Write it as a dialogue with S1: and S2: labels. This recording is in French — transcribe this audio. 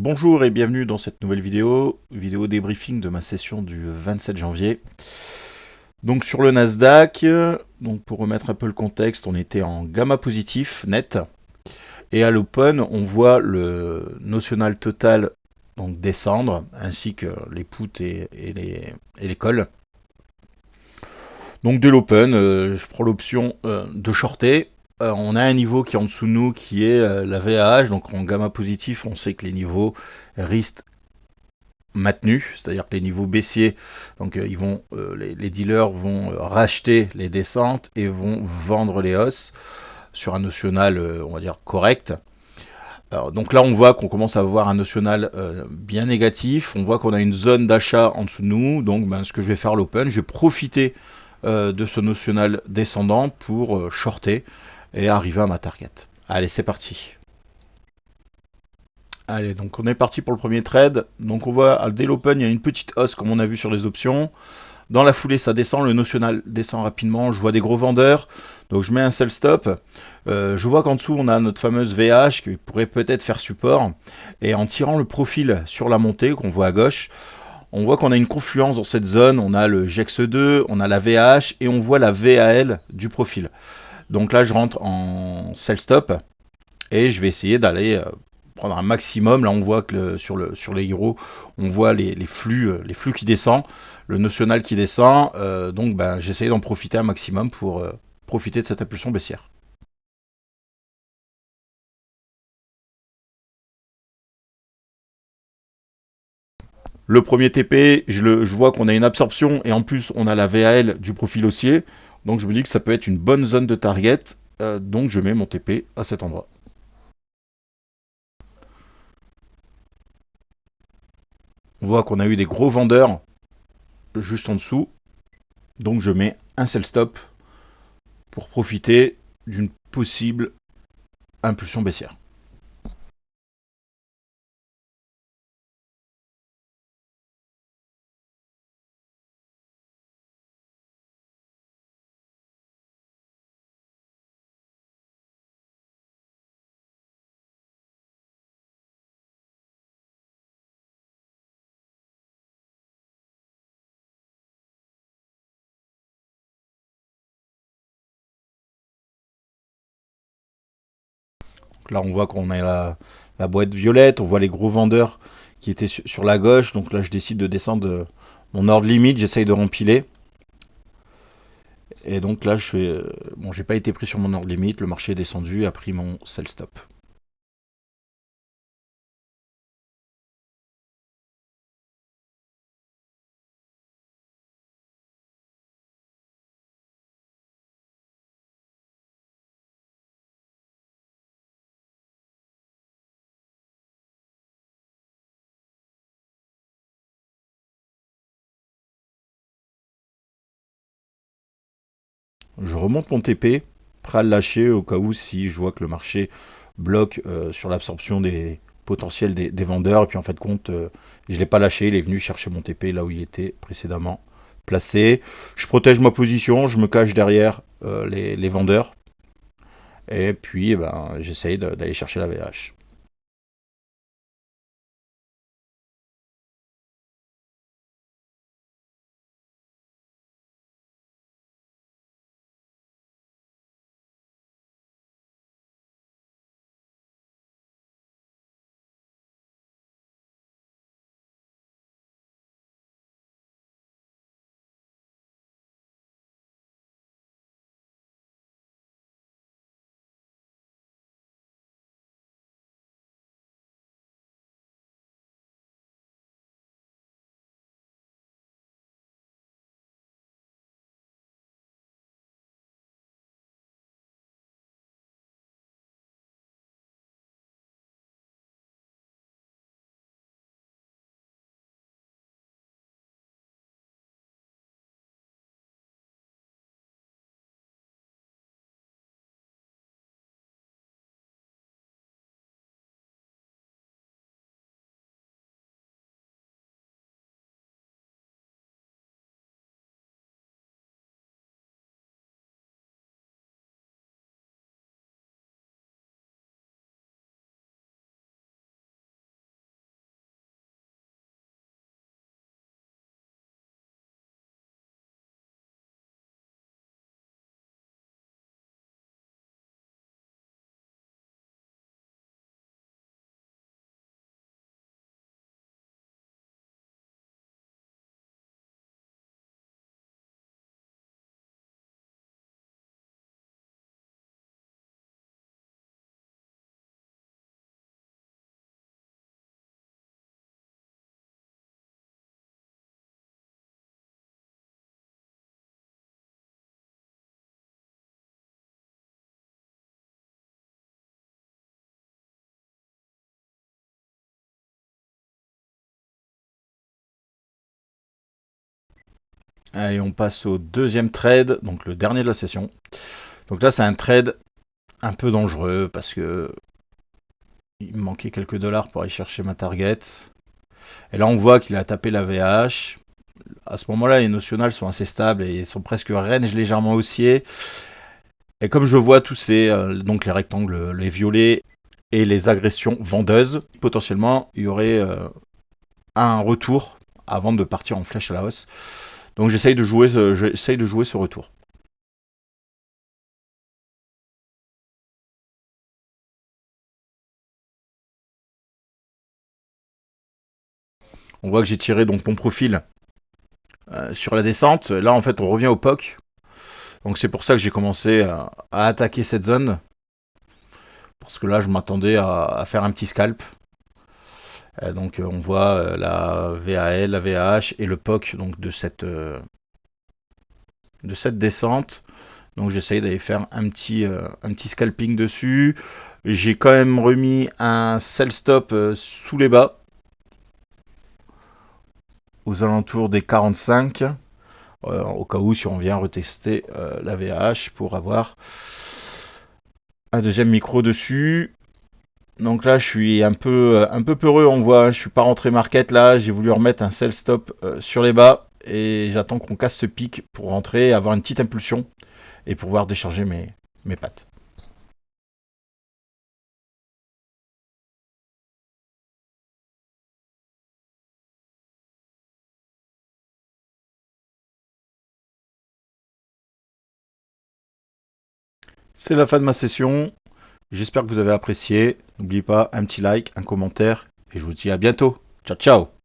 S1: Bonjour et bienvenue dans cette nouvelle vidéo débriefing de ma session du 27 janvier. Donc sur le Nasdaq, donc pour remettre un peu le contexte, on était en gamma positif net et à l'open, on voit le notional total donc descendre ainsi que les puts et les calls. Donc dès l'open, je prends l'option de shorter. On a un niveau qui est en dessous de nous qui est la VAH, donc en gamma positif, on sait que les niveaux risquent maintenus, c'est-à-dire que les niveaux baissiers, donc les dealers vont racheter les descentes et vont vendre les hausses sur un notional, on va dire correct. Alors, donc là, on voit qu'on commence à avoir un notional bien négatif. On voit qu'on a une zone d'achat en dessous de nous. Donc, ce que je vais faire à l'open, je vais profiter de ce notional descendant pour shorter et arriver à ma target. Allez, c'est parti. Allez, donc on est parti pour le premier trade. Donc on voit dès l'open, il y a une petite hausse comme on a vu sur les options. Dans la foulée, ça descend, le notional descend rapidement. Je vois des gros vendeurs, donc je mets un sell stop. Je vois qu'en dessous, on a notre fameuse VH qui pourrait peut-être faire support. Et en tirant le profil sur la montée qu'on voit à gauche, on voit qu'on a une confluence dans cette zone. On a le GEX2, on a la VH et on voit la VAL du profil. Donc là, je rentre en sell stop et je vais essayer d'aller prendre un maximum. Là, on voit que sur les euros, on voit les flux qui descendent, le notional qui descend. Donc, j'essaie d'en profiter un maximum pour profiter de cette impulsion baissière. Le premier TP, je vois qu'on a une absorption et en plus on a la VAL du profil haussier. Donc je me dis que ça peut être une bonne zone de target. Donc je mets mon TP à cet endroit. On voit qu'on a eu des gros vendeurs juste en dessous. Donc je mets un sell stop pour profiter d'une possible impulsion baissière. Donc là, on voit qu'on a la boîte violette, on voit les gros vendeurs qui étaient sur la gauche. Donc là, je décide de descendre mon ordre limite, j'essaye de rempiler. Et donc là, bon, j'ai pas été pris sur mon ordre limite, le marché est descendu, a pris mon sell stop. Je remonte mon TP, prêt à le lâcher au cas où si je vois que le marché bloque sur l'absorption des potentiels des vendeurs. Et puis en fait de compte, je l'ai pas lâché, il est venu chercher mon TP là où il était précédemment placé. Je protège ma position, je me cache derrière les vendeurs. Et puis j'essaye d'aller chercher la VH. Allez, on passe au deuxième trade, donc le dernier de la session. Donc là, c'est un trade un peu dangereux parce que il me manquait quelques dollars pour aller chercher ma target. Et là, on voit qu'il a tapé la VH. À ce moment-là, les notionales sont assez stables et sont presque range légèrement haussiers. Et comme je vois tous ces, donc les rectangles, les violets et les agressions vendeuses, potentiellement, il y aurait un retour avant de partir en flèche à la hausse. Donc j'essaye de jouer ce retour. On voit que j'ai tiré donc mon profil sur la descente. Là, en fait, on revient au POC. Donc c'est pour ça que j'ai commencé à attaquer cette zone. Parce que là, je m'attendais à faire un petit scalp. Donc on voit la VAL, la VAH et le POC donc, de cette descente. Donc j'essaye d'aller faire un petit scalping dessus. J'ai quand même remis un sell stop sous les bas, aux alentours des 45, au cas où si on vient retester la VAH pour avoir un deuxième micro dessus. Donc là, je suis un peu peureux, on voit, je suis pas rentré market là, j'ai voulu remettre un sell stop sur les bas et j'attends qu'on casse ce pic pour rentrer, avoir une petite impulsion et pouvoir décharger mes pattes. C'est la fin de ma session, j'espère que vous avez apprécié. N'oubliez pas un petit like, un commentaire et je vous dis à bientôt. Ciao ciao.